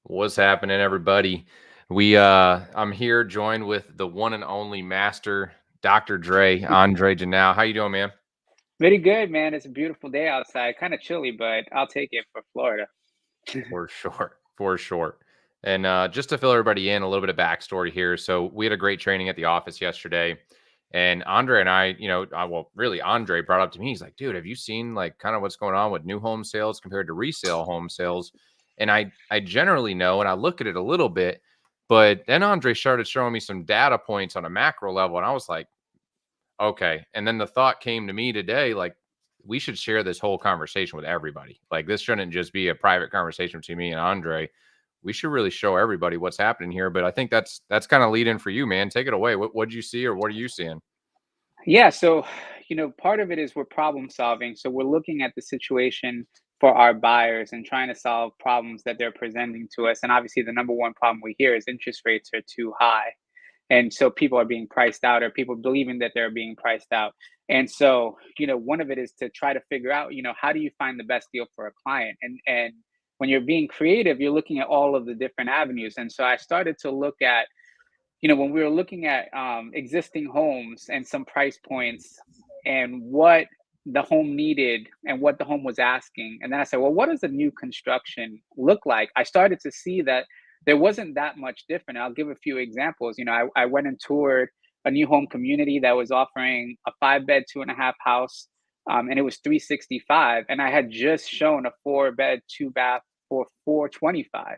What's happening, everybody? I'm here joined with the one and only master, Dr. Dre, Andre Janelle. How you doing, man? Pretty good, man. It's a beautiful day outside. Kind of chilly, but I'll take it for Florida. For sure, for sure. And just to fill everybody in, a little bit of backstory here. So we had a great training at the office yesterday, and Andre and I, well, really, Andre brought up to me. He's like, "Dude, have you seen like kind of what's going on with new home sales compared to resale home sales?" And I generally know, and I look at it a little bit, but then Andre started showing me some data points on a macro level, and I was like, "Okay." And then the thought came to me today, like, we should share this whole conversation with everybody. Like, this shouldn't just be a private conversation between me and Andre. We should really show everybody what's happening here. But I think that's kind of lead in for you, man. Take it away. What'd you see, or what are you seeing? Yeah, so part of it is we're problem solving. So we're looking at the situation for our buyers and trying to solve problems that they're presenting to us. And obviously, the number one problem we hear is interest rates are too high. And so people are being priced out, or people believing that they're being priced out. And so, one of it is to try to figure out, how do you find the best deal for a client? And when you're being creative, you're looking at all of the different avenues. And so I started to look at, when we were looking at existing homes and some price points and what the home needed and what the home was asking. And then I said, well, what does a new construction look like? I started to see that there wasn't that much different. I'll give a few examples. I went and toured a new home community that was offering a 5-bed, 2.5 house, and it was 365. And I had just shown a 4-bed, 2-bath for 425.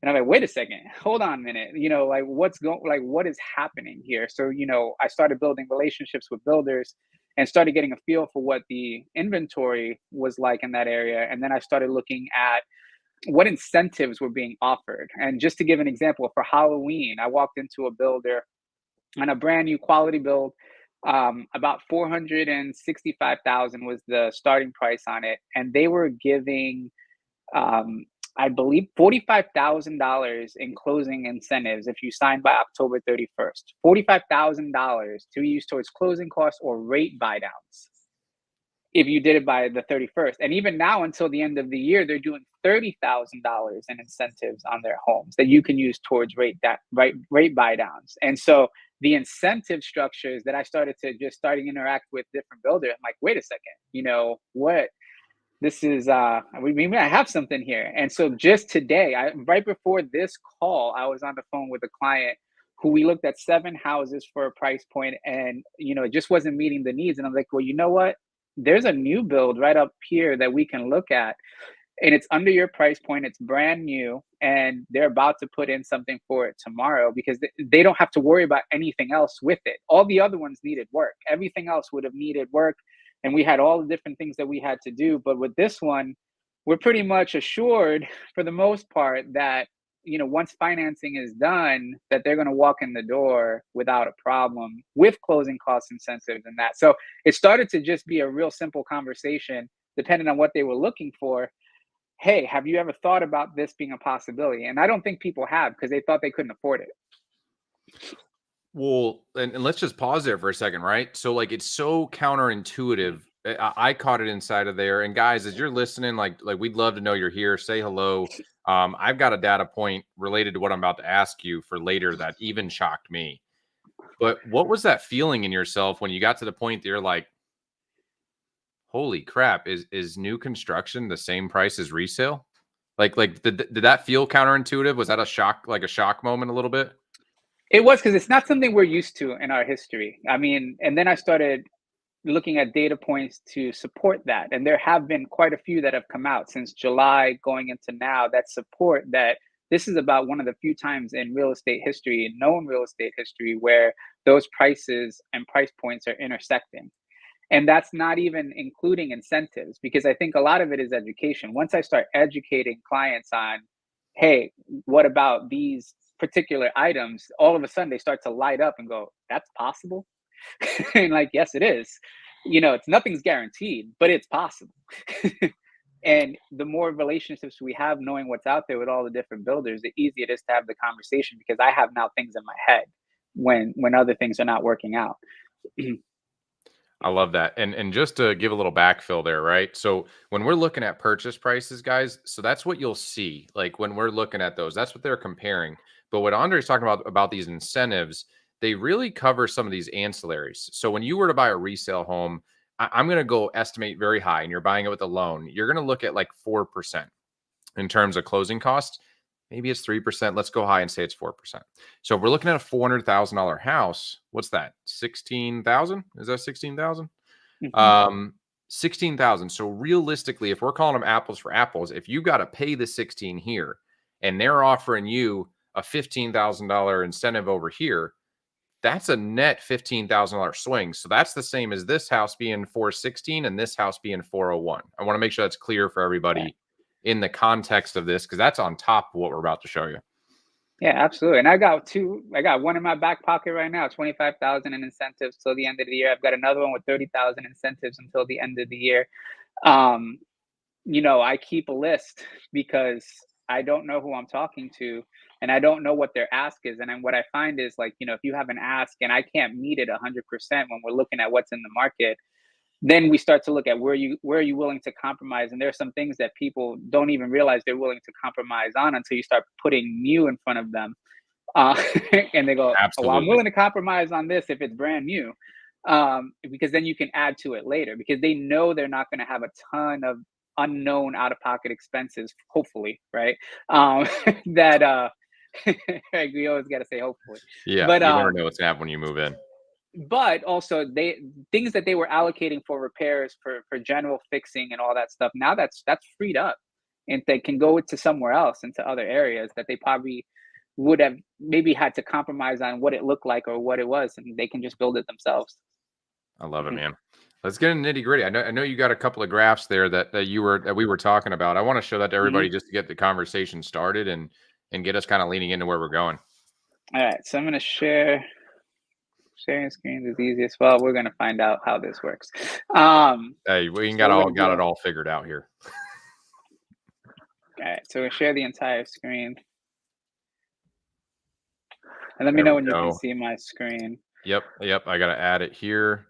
And I'm like, wait a second, hold on a minute. Like what is happening here? So, I started building relationships with builders and started getting a feel for what the inventory was like in that area. And then I started looking at what incentives were being offered. And just to give an example, for Halloween, I walked into a builder on a brand new quality build. About 465,000 was the starting price on it. And they were giving um, I believe $45,000 in closing incentives if you sign by October 31st. $45,000 to use towards closing costs or rate buy downs if you did it by the 31st. And even now, until the end of the year, they're doing $30,000 in incentives on their homes that you can use towards rate buy downs. And so the incentive structures that I started to just starting to interact with different builders, I'm like, wait a second, what this is maybe I have something here. And so just today, right before this call, I was on the phone with a client who we looked at 7 houses for a price point, and it just wasn't meeting the needs. And I'm like, well, you know what? There's a new build right up here that we can look at, and it's under your price point. It's brand new, and they're about to put in something for it tomorrow because they don't have to worry about anything else with it. All the other ones needed work. Everything else would have needed work, and we had all the different things that we had to do. But with this one, we're pretty much assured for the most part that once financing is done, that they're going to walk in the door without a problem with closing cost incentives and that. So it started to just be a real simple conversation depending on what they were looking for. Hey, have you ever thought about this being a possibility? And I don't think people have, because they thought they couldn't afford it. Well, and let's just pause there for a second, right? So, like, it's so counterintuitive. I caught it inside of there. And guys, as you're listening, like we'd love to know you're here. Say hello. I've got a data point related to what I'm about to ask you for later that even shocked me. But what was that feeling in yourself when you got to the point that you're like, "Holy crap! Is new construction the same price as resale?" Like did that feel counterintuitive? Was that a shock, like a shock moment, a little bit? It was, because it's not something we're used to in our history. I mean, and then I started looking at data points to support that. And there have been quite a few that have come out since July going into now that support that this is about one of the few times in real estate history, known real estate history, where those prices and price points are intersecting. And that's not even including incentives, because I think a lot of it is education. Once I start educating clients on, hey, what about these particular items, all of a sudden they start to light up and go, that's possible. And like, yes, it is. It's nothing's guaranteed, but it's possible. And the more relationships we have, knowing what's out there with all the different builders, the easier it is to have the conversation, because I have now things in my head when other things are not working out. I love that. And just to give a little backfill there, right? So when we're looking at purchase prices, guys, so that's what you'll see. Like when we're looking at those, that's what they're comparing. But what Andre's talking about these incentives, they really cover some of these ancillaries. So when you were to buy a resale home, I'm going to go estimate very high, and you're buying it with a loan. You're going to look at like 4% in terms of closing costs. Maybe it's 3%. Let's go high and say it's 4%. So if we're looking at a $400,000 house, what's that? 16,000? Is that 16,000? Hmm. Um, 16,000. So realistically, if we're calling them apples for apples, if you got to pay the 16 here and they're offering you a $15,000 incentive over here, that's a net $15,000 swing. So that's the same as this house being 416 and this house being 401. I want to make sure that's clear for Yeah. everybody in the context of this, because that's on top of what we're about to show you. Yeah, absolutely. And I got two. I got one in my back pocket right now, 25,000 in incentives till the end of the year. I've got another one with 30,000 incentives until the end of the year. Um, I keep a list because I don't know who I'm talking to and I don't know what their ask is. And then what I find is like, if you have an ask and I can't meet it 100% when we're looking at what's in the market, then we start to look at where are you willing to compromise. And there's some things that people don't even realize they're willing to compromise on until you start putting new in front of them. uh, and they go, "Oh, well, I'm Absolutely. willing to compromise on this if it's brand new," because then you can add to it later because they know they're not going to have a ton of unknown out of pocket expenses, hopefully, right? That like, we always got to say hopefully, Yeah. but You never know what's going to happen when you move in. also they things that they were allocating for repairs for general fixing and all that stuff. Now that's freed up, and they can go to somewhere else into other areas that they probably would have maybe had to compromise on what it looked like or what it was, and they can just build it themselves. I love it, Mhm. man. Let's get into nitty gritty. I know you got a couple of graphs there that we were talking about. I want to show that to everybody Mhm. just to get the conversation started and get us kind of leaning into where we're going. All right, so I'm gonna sharing screens is easy as well. We're gonna find out how this works. Hey, we ain't So we're gonna got go. it all figured out here. All right, so we'll share the entire screen, and let me There know we when you can go. see my screen. Yep. I got to add it here,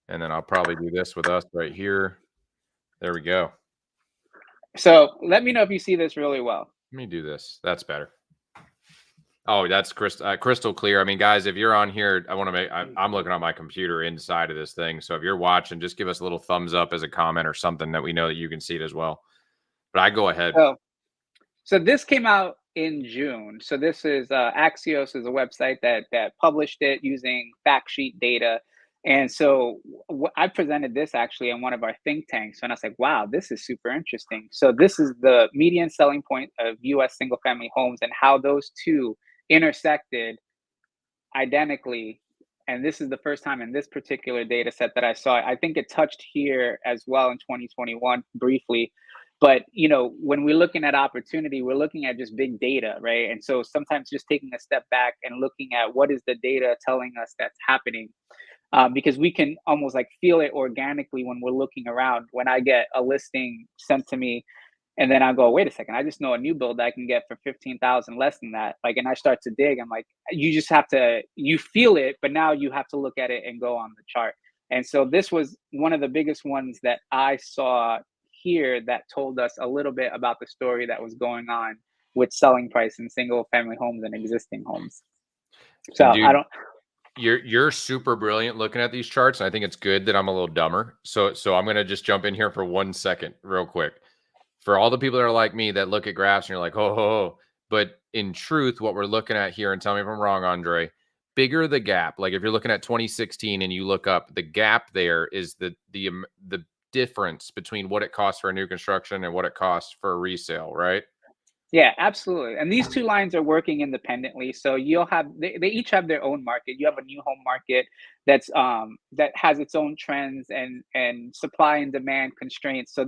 and then I'll probably do this with us right here. There we go. So let me know if you see this really well. Let me do this. That's better. Oh, that's crystal clear. I mean, guys, if you're on here, I want to make. I'm looking on my computer inside of this thing. So if you're watching, just give us a little thumbs up as a comment or something that we know that you can see it as well. But I go ahead. So So this came out in June. So this is Axios is a website that published it using fact sheet data. And so I presented this actually in one of our think tanks, and I was like, "Wow, this is super interesting." So this is the median selling point of U.S. single family homes and how those two intersected identically. And this is the first time in this particular data set that I saw it. I think it touched here as well in 2021 briefly. But when we're looking at opportunity, we're looking at just big data, right? And so sometimes just taking a step back and looking at what is the data telling us that's happening, because we can almost like feel it organically when we're looking around. When I get a listing sent to me and then I go, wait a second, I just know a new build I can get for 15,000 less than that. Like, and I start to dig. I'm like, you just have to, you feel it, but now you have to look at it and go on the chart. And so this was one of the biggest ones that I saw here that told us a little bit about the story that was going on with selling price in single family homes and existing homes. And So I dude, don't, you're super brilliant looking at these charts, and I think it's good that I'm a little dumber. So I'm gonna just jump in here for 1 second, real quick. For all the people that are like me that look at graphs and you're like, oh, ho, ho. But in truth, what we're looking at here, and tell me if I'm wrong, Andre, bigger the gap. Like if you're looking at 2016 and you look up, the gap there is the difference between what it costs for a new construction and what it costs for a resale, right? yeah, absolutely. And these two lines are working independently. So you'll have they each have their own market. You have a new home market that has its own trends and supply and demand constraints. So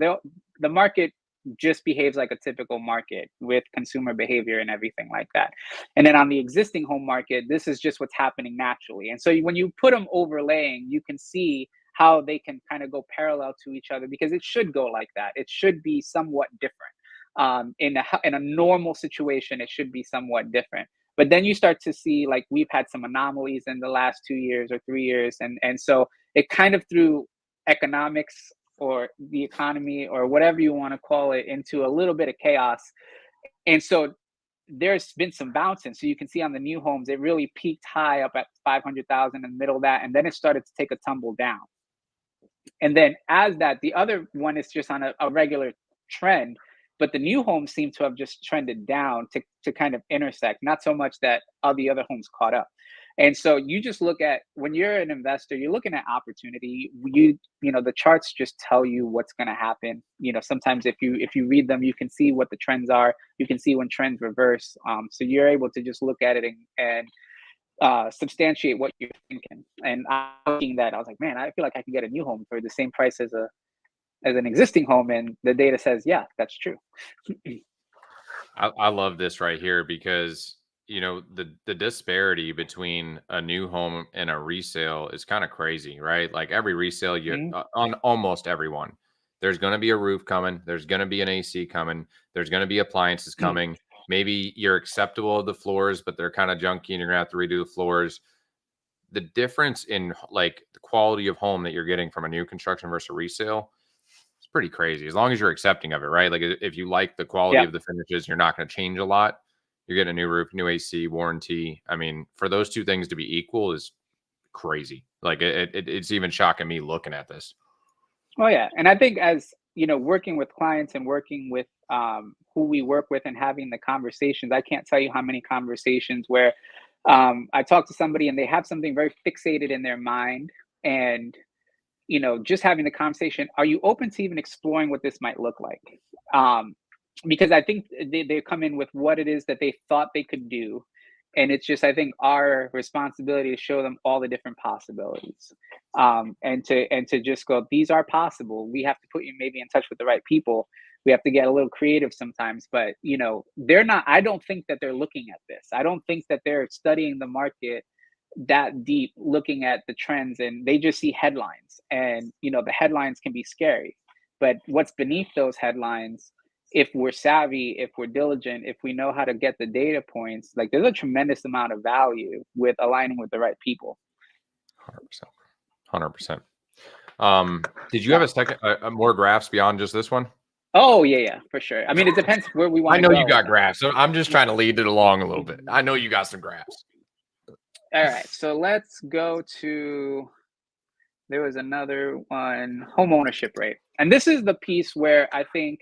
the market just behaves like a typical market with consumer behavior and everything like that. And then on the existing home market, this is just what's happening naturally. And so when you put them overlaying, you can see how they can kind of go parallel to each other because it should go like that. It should be somewhat different. In a normal situation, it should be somewhat different. But then you start to see like we've had some anomalies in the last 2 years or 3 years, and so it kind of threw economics or the economy or whatever you want to call it into a little bit of chaos. And so there's been some bouncing. So you can see on the new homes, it really peaked high up at 500,000 in the middle of that. And then it started to take a tumble down. And then as that, the other one is just on a regular trend, but the new homes seem to have just trended down to kind of intersect, not so much that all the other homes caught up. And so you just look at when you're an investor, you're looking at opportunity. You know, the charts just tell you what's going to happen. You know, sometimes if you read them, you can see what the trends are. You can see when trends reverse. So you're able to just look at it and substantiate what you're thinking. And I looking that I was like, man, I feel like I can get a new home for the same price as an existing home, and the data says, yeah, that's true. I love this right here because the disparity between a new home and a resale is kind of crazy, right? Like every resale, you Mhm. on almost everyone, there's going to be a roof coming, there's going to be an AC coming, there's going to be appliances coming. Maybe you're acceptable of the floors, but they're kind of junky, and you're gonna have to redo the floors. The difference in like the quality of home that you're getting from a new construction versus a resale, it's pretty crazy as long as you're accepting of it, right? Like if you like the quality Yeah. of the finishes, you're not going to change a lot. You're getting a new roof, new AC, warranty. I mean, for those two things to be equal is crazy. Like it's even shocking me looking at this. Oh yeah, and I think as you know, working with clients and working with who we work with and having the conversations, I can't tell you how many conversations where I talk to somebody and they have something very fixated in their mind, and just having the conversation, are you open to even exploring what this might look like? Because I think they come in with what it is that they thought they could do. And it's just, I think, our responsibility to show them all the different possibilities, and to just go, these are possible. We have to put you maybe in touch with the right people. We have to get a little creative sometimes, but they're not. I don't think that they're looking at this. I don't think that they're studying the market that deep, looking at the trends, and they just see headlines, and the headlines can be scary, but what's beneath those headlines, if we're savvy, if we're diligent, if we know how to get the data points, like there's a tremendous amount of value with aligning with the right people. 100%. 100%. Did you have Yeah. a second, more graphs beyond just this one? Oh yeah, yeah, for sure. I mean, it depends where we I want to know you go with got them. graphs. So I'm just trying to lead it along a little bit. I know you got some graphs. All right, so let's go to, there was another one, home ownership rate, and this is the piece where I think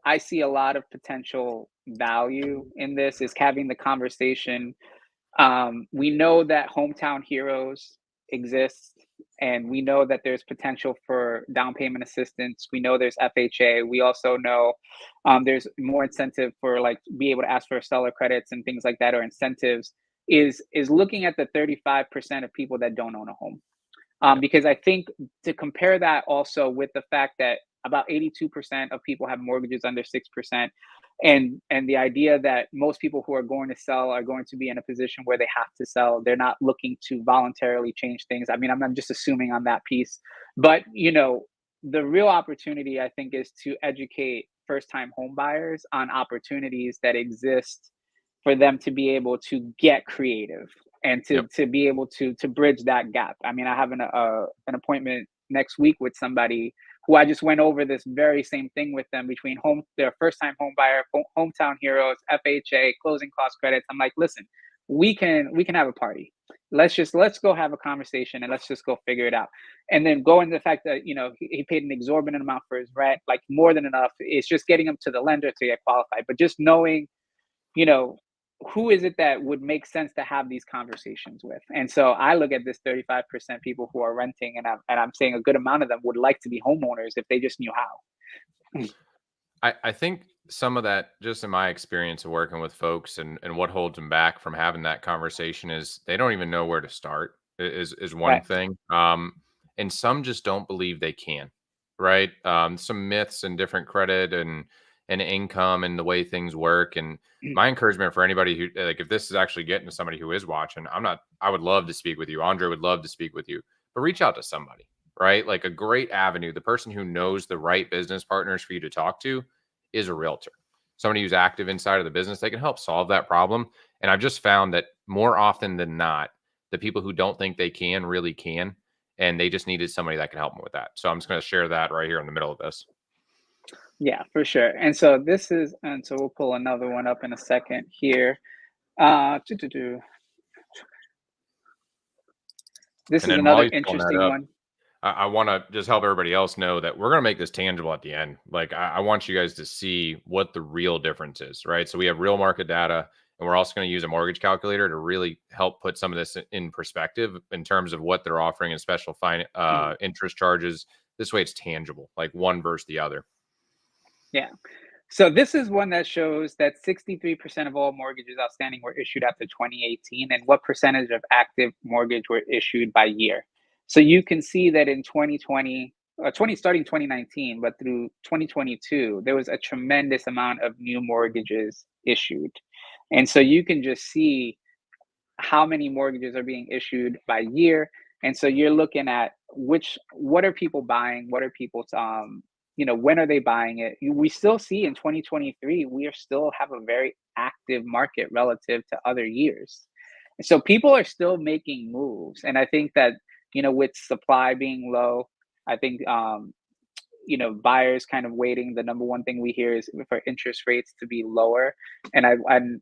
I see a lot of potential value in this, is having the conversation. We know that hometown heroes exist, and we know that there's potential for down payment assistance. We know there's FHA. We also know there's more incentive for, like, be able to ask for seller credits and things like that, or incentives. Is looking at the 35% of people that don't own a home, Yep. because I think to compare that also with the fact that about 82% of people have mortgages under 6%, and the idea that most people who are going to sell are going to be in a position where they have to sell. They're not looking to voluntarily change things. I mean, I'm just assuming on that piece, but the real opportunity, I think, is to educate first time home buyers on opportunities that exist for them to be able to get creative and to Yep. to be able to bridge that gap. I mean, I have an appointment next week with somebody who I just went over this very same thing with them, between their first time home buyer, hometown heroes, FHA, closing cost credits. I'm like, listen, we can have a party. Let's go have a conversation, and let's just go figure it out. And then go into the fact that he paid an exorbitant amount for his rent, like more than enough. It's just getting him to the lender to get qualified. But just knowing, you know, who is it that would make sense to have these conversations with? And so I look at this 35% people who are renting, and I'm saying a good amount of them would like to be homeowners if they just knew how. I think some of that, just in my experience of working with folks, and what holds them back from having that conversation is they don't even know where to start is one Right. thing. And some just don't believe they can, right? Some myths and different credit and income and the way things work. And my encouragement for anybody who, like, if this is actually getting to somebody who is watching, I would love to speak with you. Andre would love to speak with you, but reach out to somebody, right? Like a great avenue, the person who knows the right business partners for you to talk to is a realtor. Somebody who's active inside of the business, they can help solve that problem. And I've just found that more often than not, the people who don't think they can really can. and they just needed somebody that could help them with that. So I'm just going to share that right here in the middle of this. Yeah, for sure. And so this is, and so we'll pull another one up in a second here. Doo-doo-doo. This And is then while another he's pulling that interesting up, one. I want to just help everybody else know that we're going to make this tangible at the end. Like, I want you guys to see what the real difference is, right? So we have real market data, and we're also going to use a mortgage calculator to really help put some of this in perspective in terms of what they're offering in special interest charges. This way, it's tangible, like one versus the other. Yeah. So this is one that shows that 63% of all mortgages outstanding were issued after 2018, and what percentage of active mortgage were issued by year. So you can see that in 2020, 20 starting 2019, but through 2022, there was a tremendous amount of new mortgages issued. And so you can just see how many mortgages are being issued by year. And so you're looking at what are people buying? What are people's, when are they buying it? We still see in 2023, we are still have a very active market relative to other years. So people are still making moves. And I think that, with supply being low, I think, buyers kind of waiting. The number one thing we hear is for interest rates to be lower. And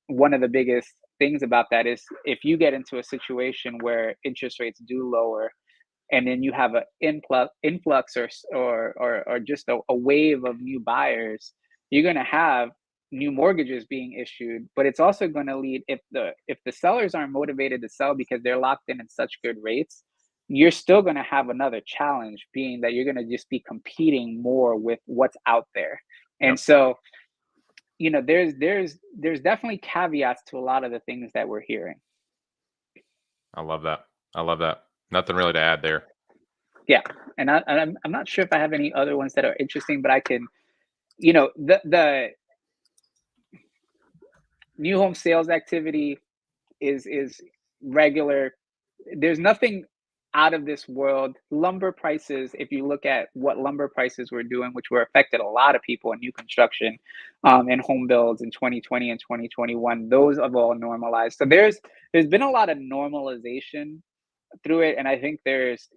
one of the biggest things about that is if you get into a situation where interest rates do lower, and then you have an influx or just a wave of new buyers, you're going to have new mortgages being issued. But it's also going to lead, if the sellers aren't motivated to sell because they're locked in at such good rates, you're still going to have another challenge, being that you're going to just be competing more with what's out there. And Yep. so, there's definitely caveats to a lot of the things that we're hearing. I love that. I love that. Nothing really to add there. Yeah, and I'm not sure if I have any other ones that are interesting, but I can, the new home sales activity is regular. There's nothing out of this world. Lumber prices, if you look at what lumber prices were doing, which were affected a lot of people in new construction, and home builds in 2020 and 2021, those have all normalized. So there's been a lot of normalization through it, and I think there's,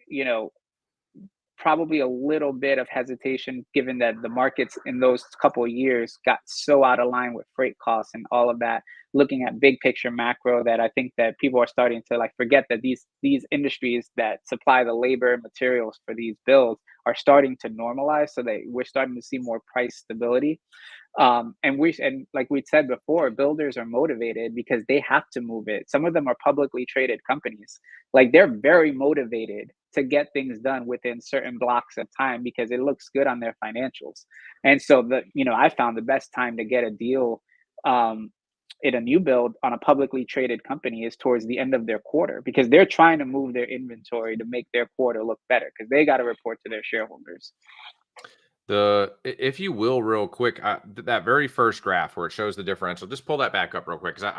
probably a little bit of hesitation given that the markets in those couple of years got so out of line with freight costs and all of that, looking at big picture macro, that I think that people are starting to like forget that these industries that supply the labor and materials for these builds are starting to normalize, so that we're starting to see more price stability. And like we said before, builders are motivated because they have to move it. Some of them are publicly traded companies. Like, they're very motivated to get things done within certain blocks of time because it looks good on their financials. And so I found the best time to get a deal, in a new build on a publicly traded company, is towards the end of their quarter, because they're trying to move their inventory to make their quarter look better because they got to report to their shareholders. If you will, real quick, that very first graph where it shows the differential, just pull that back up real quick, because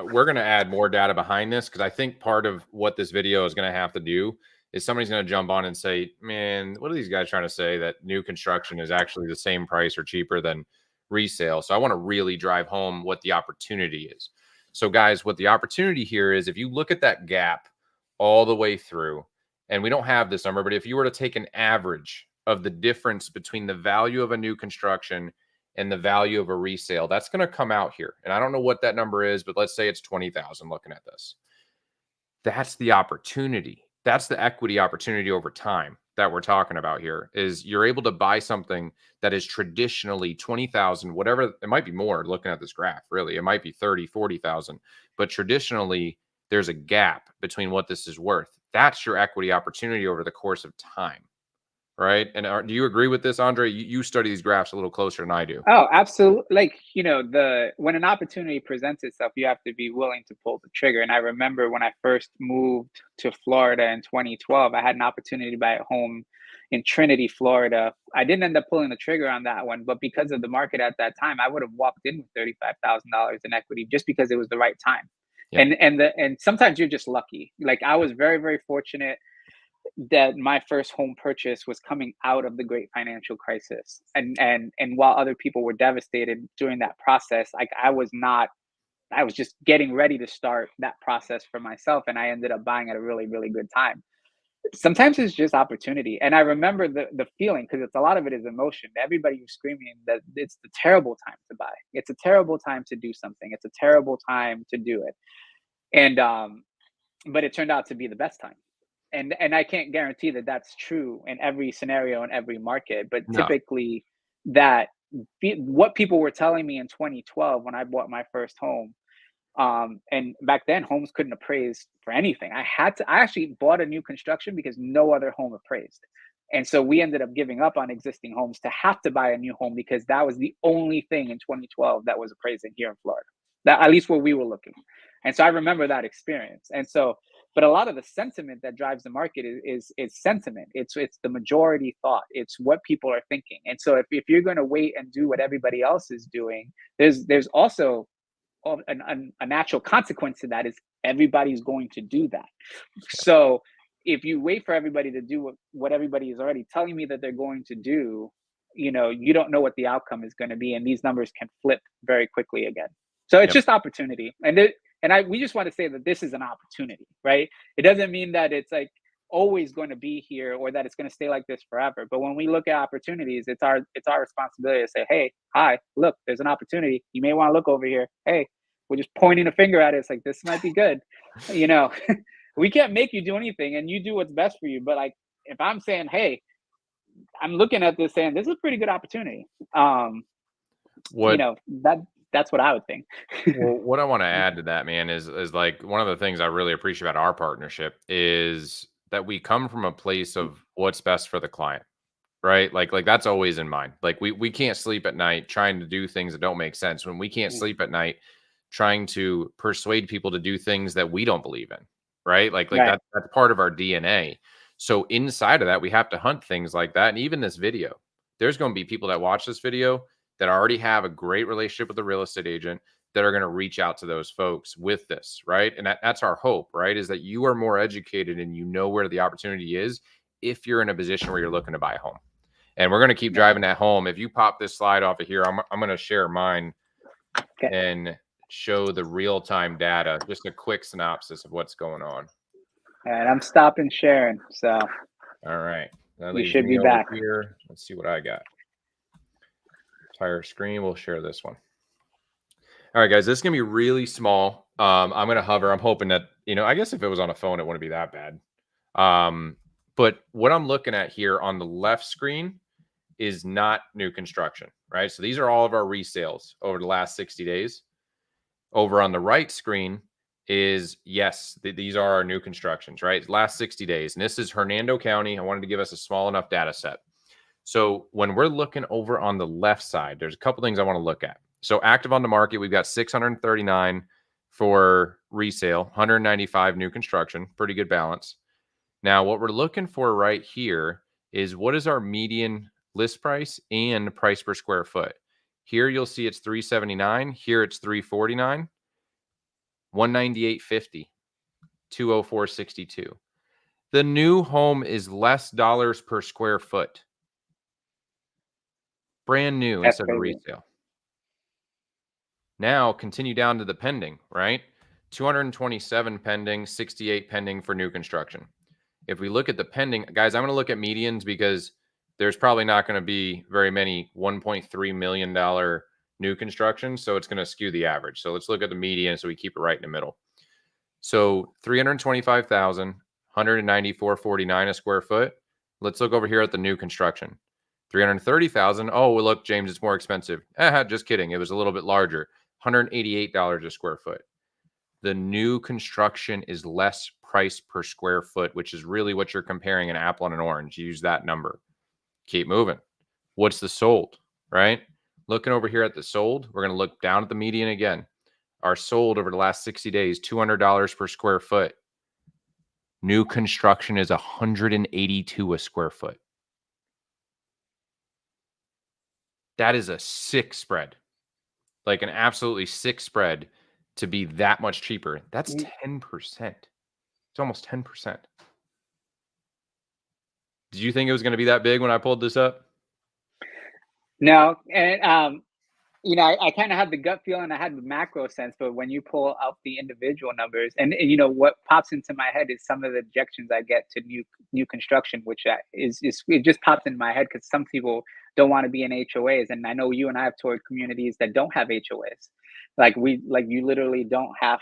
we're going to add more data behind this, because I think part of what this video is going to have to do is somebody's going to jump on and say, man, what are these guys trying to say, that new construction is actually the same price or cheaper than resale? So I want to really drive home what the opportunity is. So guys, what the opportunity here is, if you look at that gap all the way through, and we don't have this number, but if you were to take an average of the difference between the value of a new construction and the value of a resale, that's going to come out here. And I don't know what that number is, but let's say it's 20,000 looking at this. That's the opportunity. That's the equity opportunity over time that we're talking about here, is you're able to buy something that is traditionally 20,000, whatever, it might be more looking at this graph, really. It might be 30, 40,000, but traditionally there's a gap between what this is worth. That's your equity opportunity over the course of time. Right. And do you agree with this, Andre? You study these graphs a little closer than I do. Oh, absolutely. Like, when an opportunity presents itself, you have to be willing to pull the trigger. And I remember when I first moved to Florida in 2012, I had an opportunity to buy a home in Trinity, Florida. I didn't end up pulling the trigger on that one, but because of the market at that time, I would have walked in with $35,000 in equity just because it was the right time. Yeah. And sometimes you're just lucky. Like, I was very, very fortunate that my first home purchase was coming out of the great financial crisis, and while other people were devastated during that process, like, I was not. I was just getting ready to start that process for myself, and I ended up buying at a really, really good time. Sometimes it's just opportunity, and I remember the feeling because it's a lot of it is emotion. Everybody was screaming that it's the terrible time to buy. It's a terrible time to do something. It's a terrible time to do it. And but it turned out to be the best time. And I can't guarantee that that's true in every scenario in every market, but No. typically that what people were telling me in 2012 when I bought my first home, and back then homes couldn't appraise for anything. I actually bought a new construction because no other home appraised. And so we ended up giving up on existing homes to have to buy a new home because that was the only thing in 2012 that was appraising here in Florida. That at least where we were looking. And so I remember that experience. And so but a lot of the sentiment that drives the market is sentiment. It's the majority thought. It's what people are thinking. And so if you're going to wait and do what everybody else is doing, there's also a natural consequence to that is everybody's going to do that. So if you wait for everybody to do what everybody is already telling me that they're going to do, you don't know what the outcome is going to be, and these numbers can flip very quickly again. So it's Yep. just opportunity, and we just want to say that this is an opportunity, right? It doesn't mean that it's like always going to be here or that it's going to stay like this forever. But when we look at opportunities, it's our responsibility to say, hey, hi, look, there's an opportunity. You may want to look over here. Hey, we're just pointing a finger at it. It's like this might be good. You know, we can't make you do anything, and you do what's best for you. But like if I'm saying, hey, I'm looking at this saying this is a pretty good opportunity. Um, you What know, that's what I would think. Well, what I want to add to that, man, is like one of the things I really appreciate about our partnership is that we come from a place of what's best for the client, right? Like that's always in mind. Like we can't sleep at night trying to do things that don't make sense. When we can't sleep at night trying to persuade people to do things that we don't believe in, right? Like Right. that's part of our DNA. So inside of that, we have to hunt things like that. And even this video, there's going to be people that watch this video that already have a great relationship with the real estate agent that are going to reach out to those folks with this, right? And that's our hope, right? Is that you are more educated and you know where the opportunity is if you're in a position where you're looking to buy a home. And we're going to keep Right. driving that home. If you pop this slide off of here, I'm going to share mine Okay. and show the real time data, just a quick synopsis of what's going on. All right. I'm stopping sharing, so All right. That you leaves should me be over back. here. Let's see what I got. Entire screen. We'll share this one. All right, guys, this is going to be really small. I'm going to hover. I'm hoping that, I guess if it was on a phone, it wouldn't be that bad. But what I'm looking at here on the left screen is not new construction, right? So these are all of our resales over the last 60 days. Over on the right screen is, yes, these are our new constructions, right? Last 60 days. And this is Hernando County. I wanted to give us a small enough data set. So when we're looking over on the left side, there's a couple things I want to look at. So active on the market, we've got 639 for resale, 195 new construction, pretty good balance. Now, what we're looking for right here is what is our median list price and price per square foot. Here you'll see it's 379. Here it's 349, 198.50, 204.62. The new home is less dollars per square foot. Brand new That's instead of crazy. resale. Now continue down to the pending, right? 227 pending, 68 pending for new construction. If we look at the pending, guys, I'm going to look at medians because there's probably not going to be very many $1.3 million new construction. So it's going to skew the average. So let's look at the median so we keep it right in the middle. So 325,000, 194.49 a square foot. Let's look over here at the new construction. 330,000. Oh, well, look, James, it's more expensive. Just kidding. It was a little bit larger. $188 a square foot. The new construction is less price per square foot, which is really what you're comparing an apple and an orange. Use that number. Keep moving. What's the sold, right? Looking over here at the sold, we're going to look down at the median again. Our sold over the last 60 days, $200 per square foot. New construction is 182 a square foot. That is a sick spread, like an absolutely sick spread to be that much cheaper. That's 10%. It's almost 10%. Did you think it was going to be that big when I pulled this up? No, and I kind of had the gut feeling, I had the macro sense, but when you pull out the individual numbers, and what pops into my head is some of the objections I get to new construction, which is it just pops in my head because some people don't want to be in HOAs, and I know you and I have toured communities that don't have HOAs, like you literally don't have.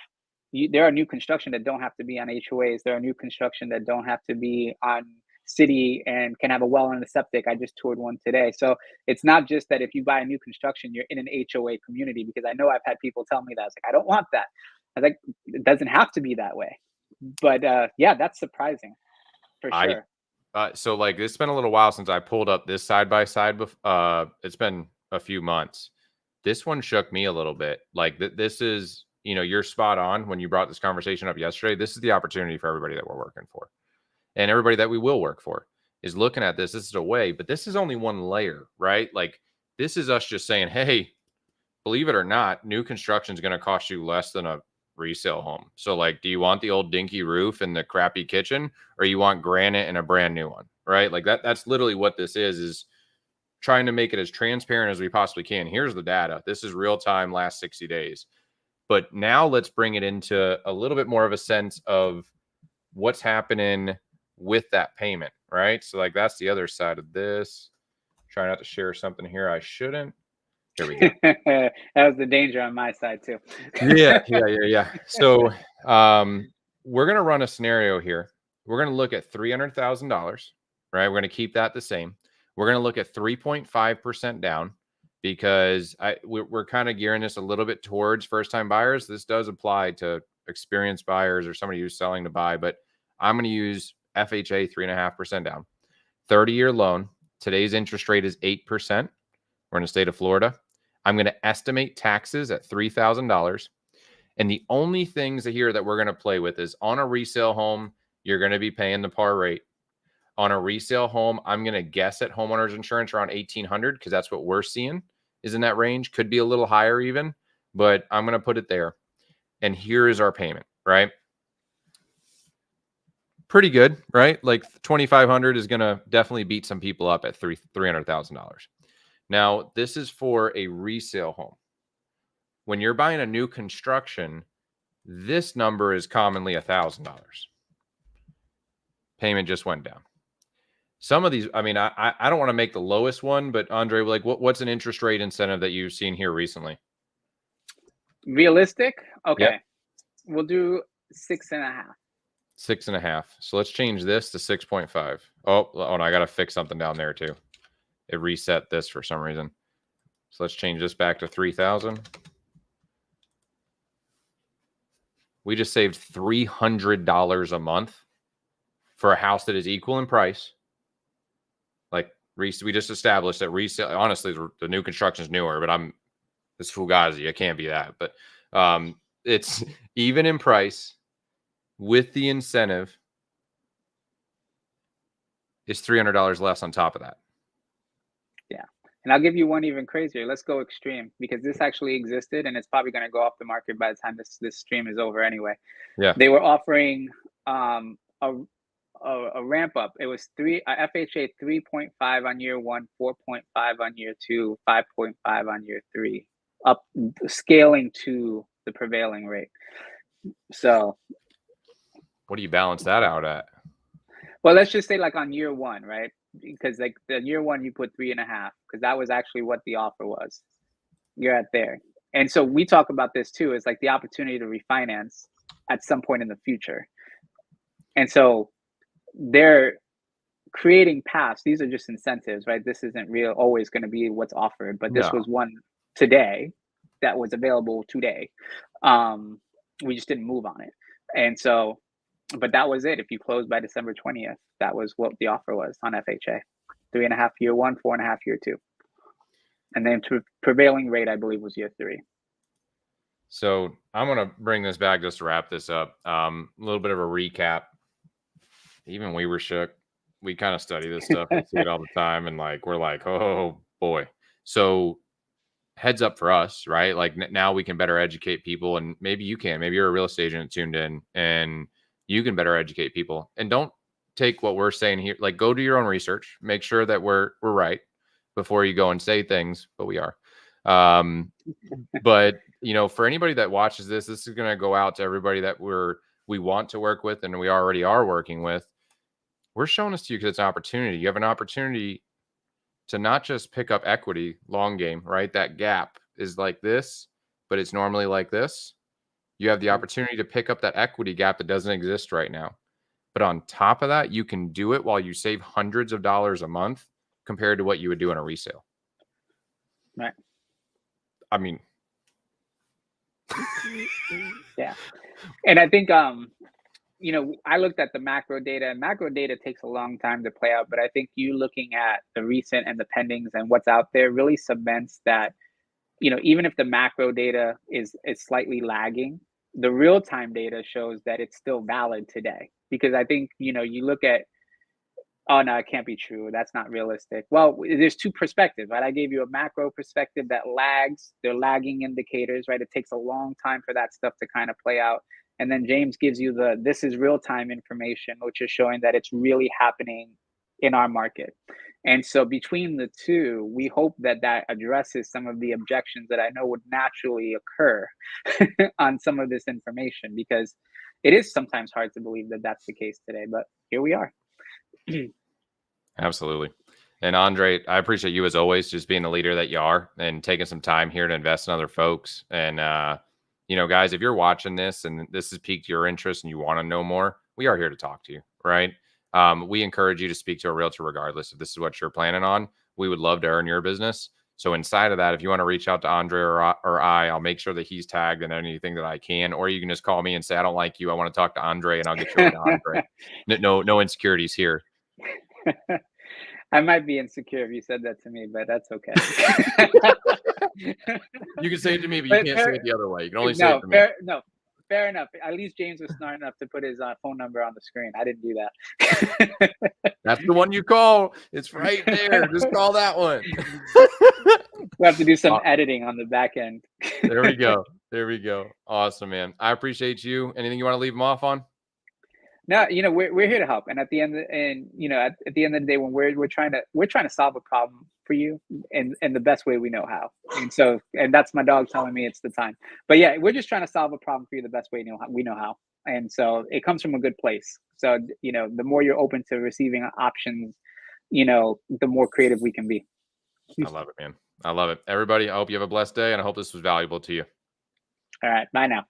There are new construction that don't have to be on HOAs. There are new construction that don't have to be on city and can have a well and a septic. I just toured one today, so it's not just that if you buy a new construction, you're in an HOA community, because I know I've had people tell me that. It's like, I don't want that. I was like, it doesn't have to be that way. But yeah, that's surprising for I sure. so like it's been a little while since I pulled up this side by side. It's been a few months. This one shook me a little bit. Like this is, you're spot on when you brought this conversation up yesterday. This is the opportunity for everybody that we're working for, and everybody that we will work for is looking at this. This is a way, but this is only one layer, right? Like this is us just saying, hey, believe it or not, new construction is going to cost you less than a resale home. So, like, do you want the old dinky roof and the crappy kitchen, or you want granite and a brand new one, right? Like that's literally what this is trying to make it as transparent as we possibly can. Here's the data. This is real time last 60 days. But now let's bring it into a little bit more of a sense of what's happening with that payment, right? So like that's the other side of this. Try not to share something here I shouldn't. Here we go. That was the danger on my side too. Yeah. So we're gonna run a scenario here. We're gonna look at $300,000, right? We're gonna keep that the same. We're gonna look at 3.5% down because we're kind of gearing this a little bit towards first time buyers. This does apply to experienced buyers or somebody who's selling to buy, but I'm gonna use FHA 3.5% down. 30-year loan. Today's interest rate is 8%. We're in the state of Florida. I'm going to estimate taxes at $3,000. And the only things here that we're going to play with is on a resale home, you're going to be paying the par rate. On a resale home, I'm going to guess at homeowners insurance around 1,800 because that's what we're seeing is in that range. Could be a little higher even, but I'm going to put it there. And here is our payment, right? Pretty good, right? Like 2,500 is going to definitely beat some people up at $300,000. Now, this is for a resale home. When you're buying a new construction, this number is commonly $1,000. Payment just went down. Some of these, I mean, I don't want to make the lowest one, but Andre, like, what's an interest rate incentive that you've seen here recently? Realistic? Yep. Okay. We'll do 6.5. 6.5. So let's change this to 6.5. Oh, no, I got to fix something down there too. It reset this for some reason. So let's change this back to 3,000. We just saved $300 a month for a house that is equal in price. Like we just established that resale. Honestly, the new construction is newer, but it's Fugazi. It can't be that. But it's even in price with the incentive is $300 less on top of that. Yeah. And I'll give you one even crazier. Let's go extreme, because this actually existed and it's probably going to go off the market by the time this stream is over anyway. Yeah. They were offering a ramp up. It was FHA 3.5 on year 1, 4.5 on year 2, 5.5 on year 3, up scaling to the prevailing rate. So what do you balance that out at? well, let's just say like on year 1, right? Because like the year 1 you put 3.5, because that was actually what the offer was. You're at there. And so we talk about this too, is like the opportunity to refinance at some point in the future. And so they're creating paths. These are just incentives, right? This isn't always going to be what's offered, but this was one today that was available today. We just didn't move on it. And so, but that was it. If you closed by December 20th, that was what the offer was on FHA. 3.5 year 1, 4.5 year 2. And then prevailing rate, I believe, was year 3. So I'm going to bring this back just to wrap this up. A little bit of a recap. Even we were shook. We kind of study this stuff and see it all the time. And like, we're like, oh boy. So heads up for us, right? Like now we can better educate people, and maybe you can, maybe you're a real estate agent tuned in and you can better educate people. And don't take what we're saying here. Like go do your own research, make sure that we're right before you go and say things, but we are. Um, but for anybody that watches this is going to go out to everybody that we want to work with and we already are working with. We're showing this to you because it's an opportunity. You have an opportunity to not just pick up equity long game, right? That gap is like this, but it's normally like this. You have the Mhm. opportunity to pick up that equity gap that doesn't exist right now. But on top of that, you can do it while you save hundreds of dollars a month compared to what you would do in a resale. Right. I mean, Yeah. And I think I looked at the macro data, and macro data takes a long time to play out. But I think you looking at the recent and the pendings and what's out there really cements that, even if the macro data is slightly lagging, the real time data shows that it's still valid today. Because I think, you look at, oh no, it can't be true. That's not realistic. Well, there's two perspectives, right? I gave you a macro perspective that lags. They're lagging indicators, right? It takes a long time for that stuff to kind of play out. And then James gives you the this is real time information, which is showing that it's really happening in our market. And so between the two, we hope that that addresses some of the objections that I know would naturally occur on some of this information, because it is sometimes hard to believe that that's the case today. But here we are. absolutely. And Andre, I appreciate you as always, just being the leader that you are and taking some time here to invest in other folks. And, guys, if you're watching this and this has piqued your interest and you want to know more, we are here to talk to you, right? We encourage you to speak to a realtor regardless if this is what you're planning on. We would love to earn your business. So inside of that, if you want to reach out to Andre or I'll make sure that he's tagged in anything that I can, or you can just call me and say, I don't like you. I want to talk to Andre, and I'll get you over to Andre. No insecurities here. I might be insecure if you said that to me, but that's okay. You can say it to me, but you But can't say it the other way. You can only say it no, to me. fair enough. At least James was smart enough to put his phone number on the screen. I didn't do that. That's the one you call. It's right there. Just call that one. We'll have to do some Uh, editing on the back end. there we go. There we go. Awesome, man. I appreciate you. Anything you want to leave them off on? No, we're here to help, and at the end of the day, when we're trying to solve a problem for you in the best way we know how. And that's my dog telling me it's the time. But yeah, we're just trying to solve a problem for you the best way we know how. And so it comes from a good place. So the more you're open to receiving options, the more creative we can be. I love it, man. I love it. Everybody, I hope you have a blessed day, and I hope this was valuable to you. All right, bye now.